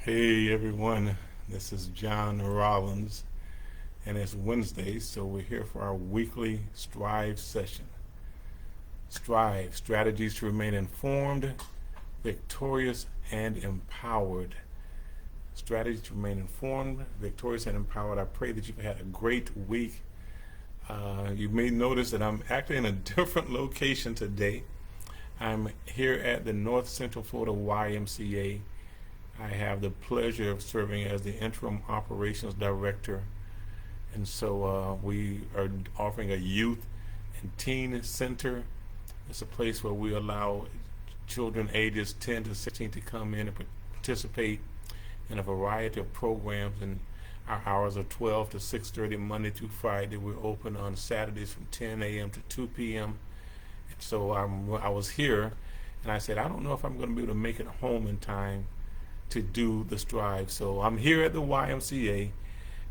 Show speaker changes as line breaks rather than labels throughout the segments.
Hey everyone, this is John Rollins, and it's Wednesday, so we're here for our weekly Strive session. Strive, strategies to remain informed, victorious, and empowered. Strategies to remain informed, victorious, and empowered. I pray that you've had a great week. You may notice that I'm actually in a different location today. I'm here at the North Central Florida YMCA. I have the pleasure of serving as the interim operations director, and so we are offering a youth and teen center. It's a place where we allow children ages 10 to 16 to come in and participate in a variety of programs, and our hours are 12 to 6:30 Monday through Friday. We're open on Saturdays from 10 a.m. to 2 p.m. And so I was here, and I said, I don't know if I'm going to be able to make it home in time to do the Strive. So I'm here at the YMCA,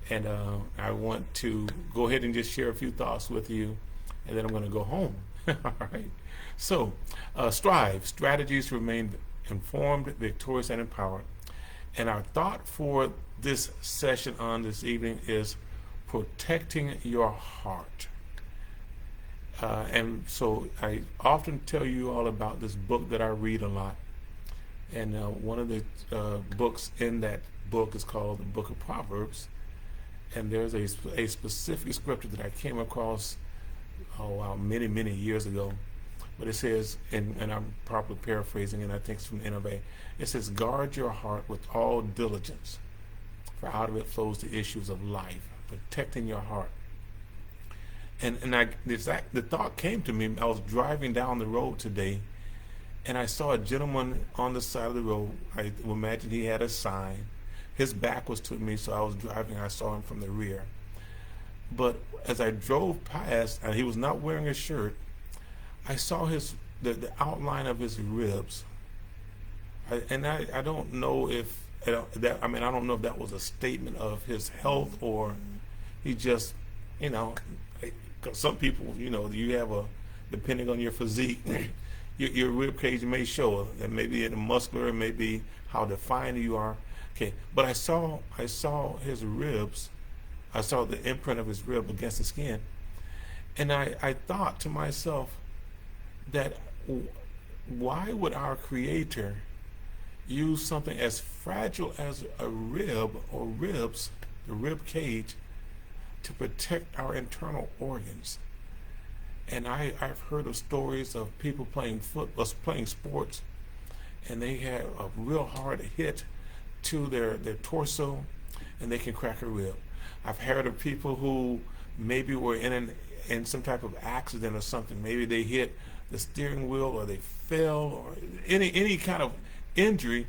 and I want to go ahead and just share a few thoughts with you, and then I'm going to go home. All right. So, Strive, strategies to remain informed, victorious, and empowered. And our thought for this session on this evening is protecting your heart. And so I often tell you all about this book that I read a lot. And one of the books in that book is called the Book of Proverbs. And there's a specific scripture that I came across many, many years ago. But it says, and I'm probably paraphrasing, and I think it's from NIV, it says, guard your heart with all diligence, for out of it flows the issues of life, protecting your heart. And the thought came to me. I was driving down the road today, and I saw a gentleman on the side of the road. I imagine he had a sign. His back was to me, so I was driving. I saw him from the rear. But as I drove past, and he was not wearing a shirt, I saw the outline of his ribs. I don't know if that. I mean, I don't know if that was a statement of his health, or he just, because some people, you have depending on your physique. Your rib cage may show that maybe in the muscular, maybe how defined you are. Okay, but I saw his ribs. I saw the imprint of his rib against the skin, and I thought to myself that why would our Creator use something as fragile as a rib or ribs, the rib cage, to protect our internal organs? And I've heard of stories of people playing sports, and they have a real hard hit to their torso, and they can crack a rib. I've heard of people who maybe were in some type of accident or something. Maybe they hit the steering wheel, or they fell, or any kind of injury,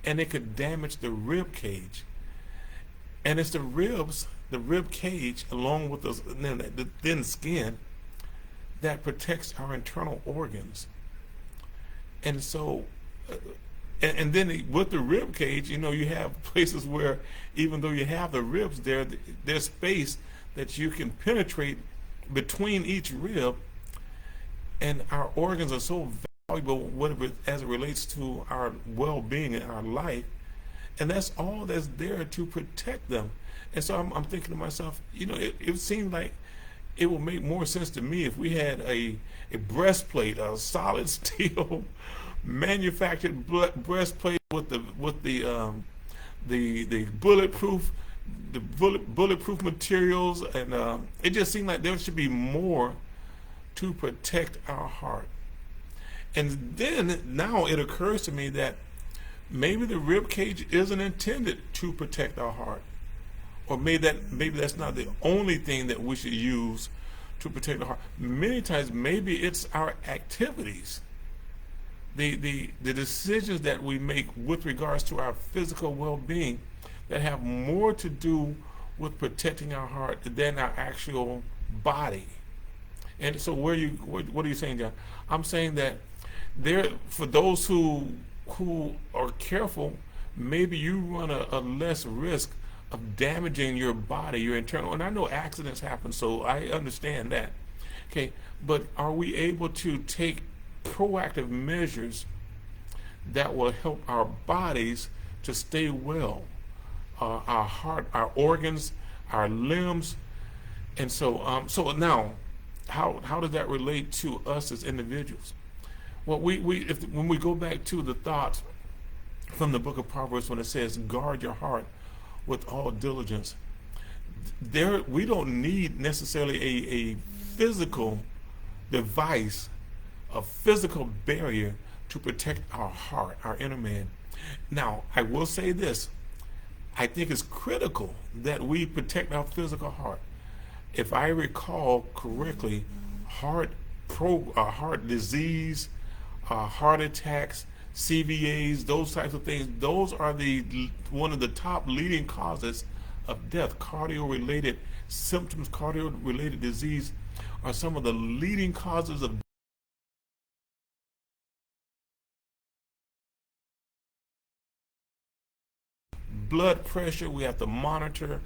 and it could damage the rib cage. And it's the rib cage, along with the thin skin, that protects our internal organs. And so, and then with the rib cage, you have places where even though you have the ribs there, there's space that you can penetrate between each rib. And our organs are so valuable as it relates to our well-being in our life. And that's all that's there to protect them. And so I'm thinking to myself, it seemed like it would make more sense to me if we had a breastplate, a solid steel manufactured breastplate with the bulletproof materials, and it just seemed like there should be more to protect our heart. And then now it occurs to me that maybe the rib cage isn't intended to protect our heart. Or maybe that's not the only thing that we should use to protect the heart. Many times, maybe it's our activities, the decisions that we make with regards to our physical well-being, that have more to do with protecting our heart than our actual body. And so, what are you saying, John? I'm saying that for those who are careful, maybe you run a less risk of damaging your body, your internal. And I know accidents happen, so I understand that. Okay, but are we able to take proactive measures that will help our bodies to stay well. Our heart, our organs, our limbs. And so now, how does that relate to us as individuals? Well, when we go back to the thoughts from the book of Proverbs, when it says, guard your heart with all diligence, there we don't need necessarily a physical device, a physical barrier to protect our heart, our inner man. Now, I will say this. I think it's critical that we protect our physical heart. If I recall correctly, heart disease, heart attacks, CVAs, those types of things, those are one of the top leading causes of death. Cardio-related symptoms, cardio-related disease are some of the leading causes of blood pressure. We have to monitor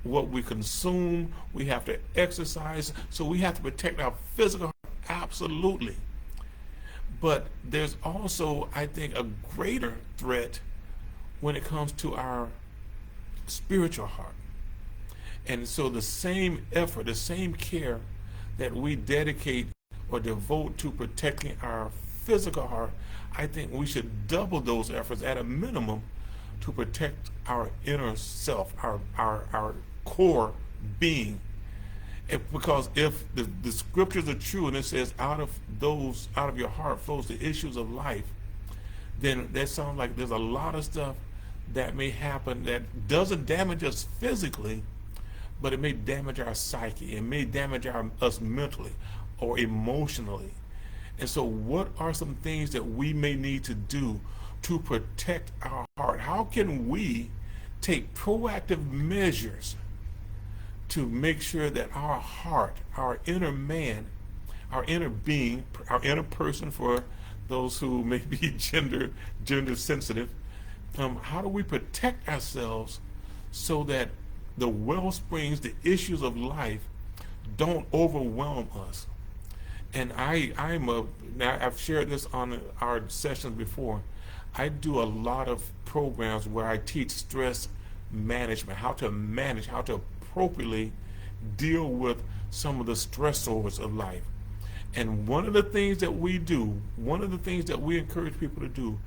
what we consume. We have to exercise. So we have to protect our physical heart, absolutely. But there's also, I think, a greater threat when it comes to our spiritual heart. And so the same effort, the same care that we dedicate or devote to protecting our physical heart, I think we should double those efforts at a minimum to protect our inner self, our core being. Because if the scriptures are true and it says out of your heart flows the issues of life, then that sounds like there's a lot of stuff that may happen that doesn't damage us physically, but it may damage our psyche. It may damage us mentally or emotionally. And so what are some things that we may need to do to protect our heart? How can we take proactive measures to make sure that our heart, our inner man, our inner being, our inner person, for those who may be gender sensitive, how do we protect ourselves so that the well springs, the issues of life don't overwhelm us? And I've shared this on our sessions before. I do a lot of programs where I teach stress management, how to manage, how to appropriately deal with some of the stressors of life. And one of the things that we do, one of the things that we encourage people to do,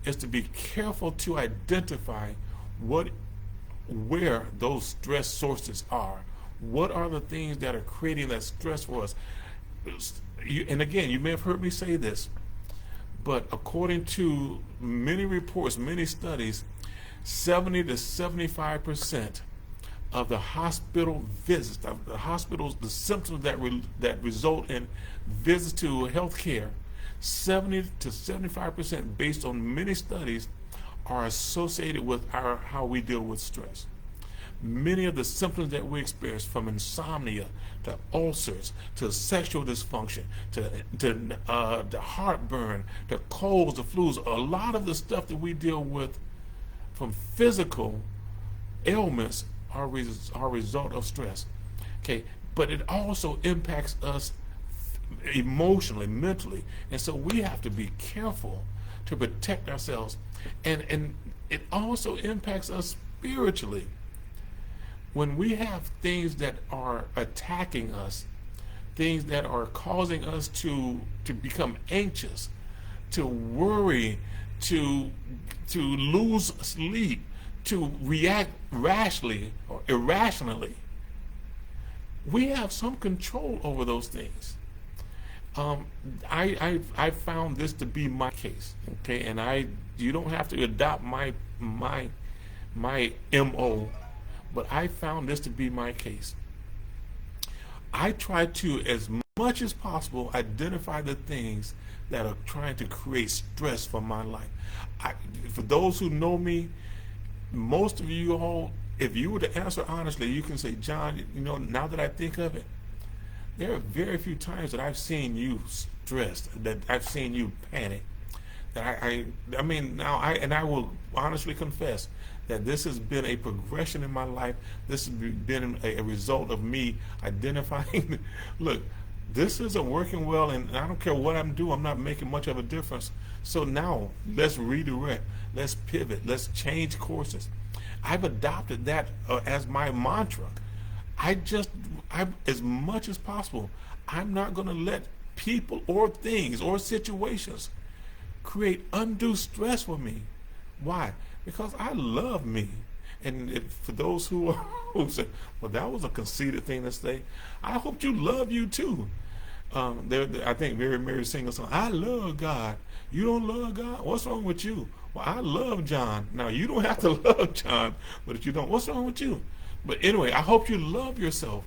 is to be careful to identify where those stress sources are. What are the things that are creating that stress for us? And again, you may have heard me say this, but according to many reports, many studies, 70 to 75% of the hospital visits, the symptoms that result in visits to health care, 70 to 75% based on many studies are associated with how we deal with stress. Many of the symptoms that we experience, from insomnia to ulcers to sexual dysfunction to heartburn to colds, the flus, a lot of the stuff that we deal with from physical ailments are a result of stress. Okay, but it also impacts us emotionally, mentally, and so we have to be careful to protect ourselves. And it also impacts us spiritually. When we have things that are attacking us, things that are causing us to become anxious, to worry, to lose sleep, to react rashly or irrationally, we have some control over those things. I found this to be my case, okay, and you don't have to adopt my MO, but I found this to be my case. I try to, as much as possible, identify the things that are trying to create stress for my life. For those who know me, most of you all, if you were to answer honestly, you can say, John, now that I think of it, there are very few times that I've seen you stressed, that I've seen you panic. That I will honestly confess that this has been a progression in my life. This has been a result of me identifying. Look, this isn't working well, and I don't care what I'm doing, I'm not making much of a difference. So now let's redirect, let's pivot, let's change courses. I've adopted that as my mantra. As much as possible, I'm not going to let people or things or situations create undue stress for me. Why? Because I love me. And for those who say, well, that was a conceited thing to say, I hope you love you too. I think Mary sing a song, I love God. You don't love God? What's wrong with you? Well, I love John. Now, you don't have to love John, but if you don't, what's wrong with you? But anyway, I hope you love yourself.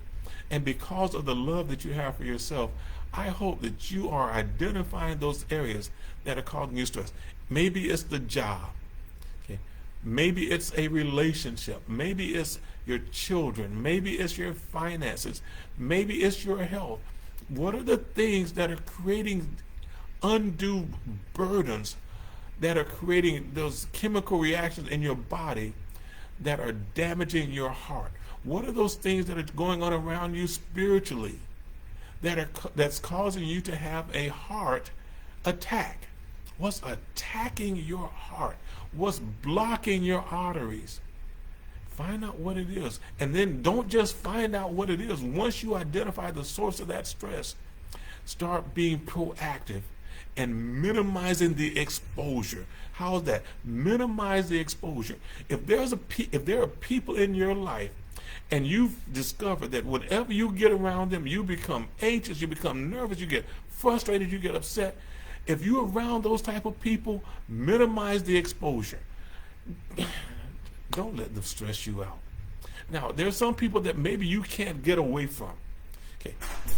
And because of the love that you have for yourself, I hope that you are identifying those areas that are causing you stress. Maybe it's the job. Okay. Maybe it's a relationship. Maybe it's your children. Maybe it's your finances. Maybe it's your health. What are the things that are creating undue burdens, that are creating those chemical reactions in your body that are damaging your heart? What are those things that are going on around you spiritually that's causing you to have a heart attack? What's attacking your heart? What's blocking your arteries? Find out what it is. And then don't just find out what it is. Once you identify the source of that stress, start being proactive and minimizing the exposure. How is that? Minimize the exposure. If there are people in your life and you've discovered that whenever you get around them, you become anxious, you become nervous, you get frustrated, you get upset. If you're around those type of people, minimize the exposure. Don't let them stress you out. Now, there's some people that maybe you can't get away from. Okay,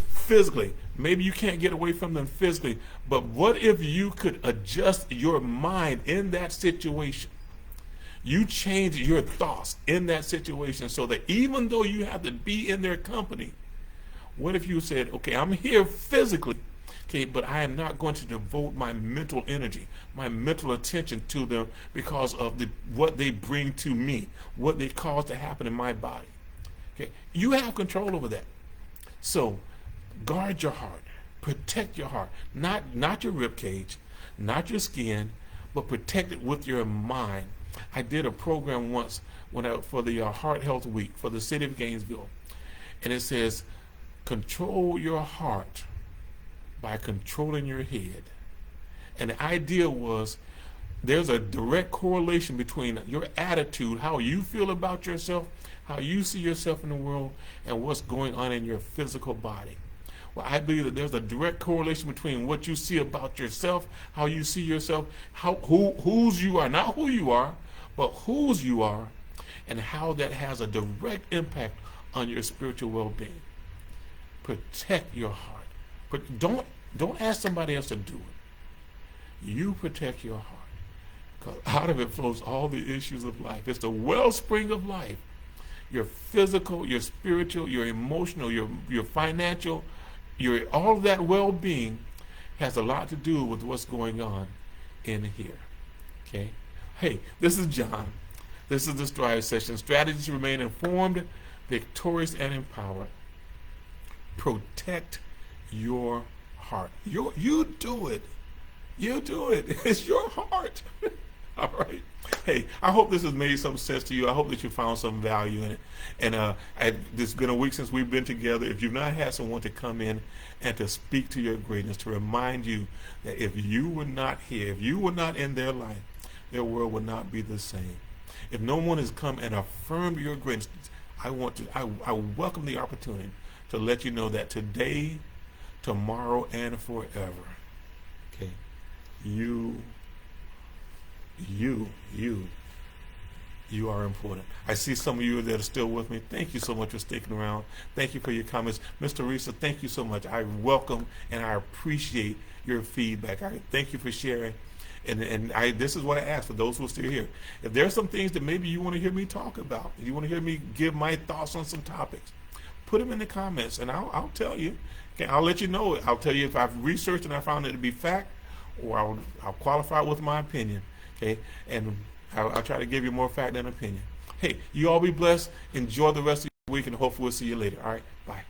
physically, maybe you can't get away from them physically, but what if you could adjust your mind in that situation? You change your thoughts in that situation so that even though you have to be in their company, what if you said, okay, I'm here physically, okay, but I am not going to devote my mental energy, my mental attention to them because of what they bring to me, what they cause to happen in my body. Okay, you have control over that. So guard your heart, protect your heart, not your rib cage, not your skin, but protect it with your mind. I did a program once for the Heart Health Week for the city of Gainesville, and it says, control your heart by controlling your head. And the idea was there's a direct correlation between your attitude, how you feel about yourself, how you see yourself in the world, and what's going on in your physical body. Well, I believe that there's a direct correlation between what you see about yourself, how you see yourself, whose you are, not who you are, but whose you are, and how that has a direct impact on your spiritual well-being. Protect your heart. But don't ask somebody else to do it. You protect your heart, because out of it flows all the issues of life. It's the wellspring of life. Your physical, your spiritual, your emotional, your financial, all of that well-being has a lot to do with what's going on in here. Okay? Hey, this is John. This is the Strive Session. Strategies to remain informed, victorious, and empowered. Protect your heart. You do it. You do it. It's your heart. All right. Hey, I hope this has made some sense to you. I hope that you found some value in it. And it's been a week since we've been together. If you've not had someone to come in and to speak to your greatness, to remind you that if you were not here, if you were not in their life, their world would not be the same. If no one has come and affirmed your greatness, I welcome the opportunity to let you know that today, tomorrow, and forever, okay, you are important. I see some of you that are still with me. Thank you so much for sticking around. Thank you for your comments. Mr. Risa, thank you so much. I welcome and I appreciate your feedback. I thank you for sharing. And this is what I ask for those who are still here. If there's some things that maybe you want to hear me talk about, you want to hear me give my thoughts on some topics, put them in the comments and I'll tell you. Okay, I'll let you know. I'll tell you if I've researched and I found it to be fact, or I'll qualify it with my opinion. Okay, and I'll try to give you more fact than opinion. Hey, you all be blessed. Enjoy the rest of your week, and hopefully we'll see you later. All right, bye.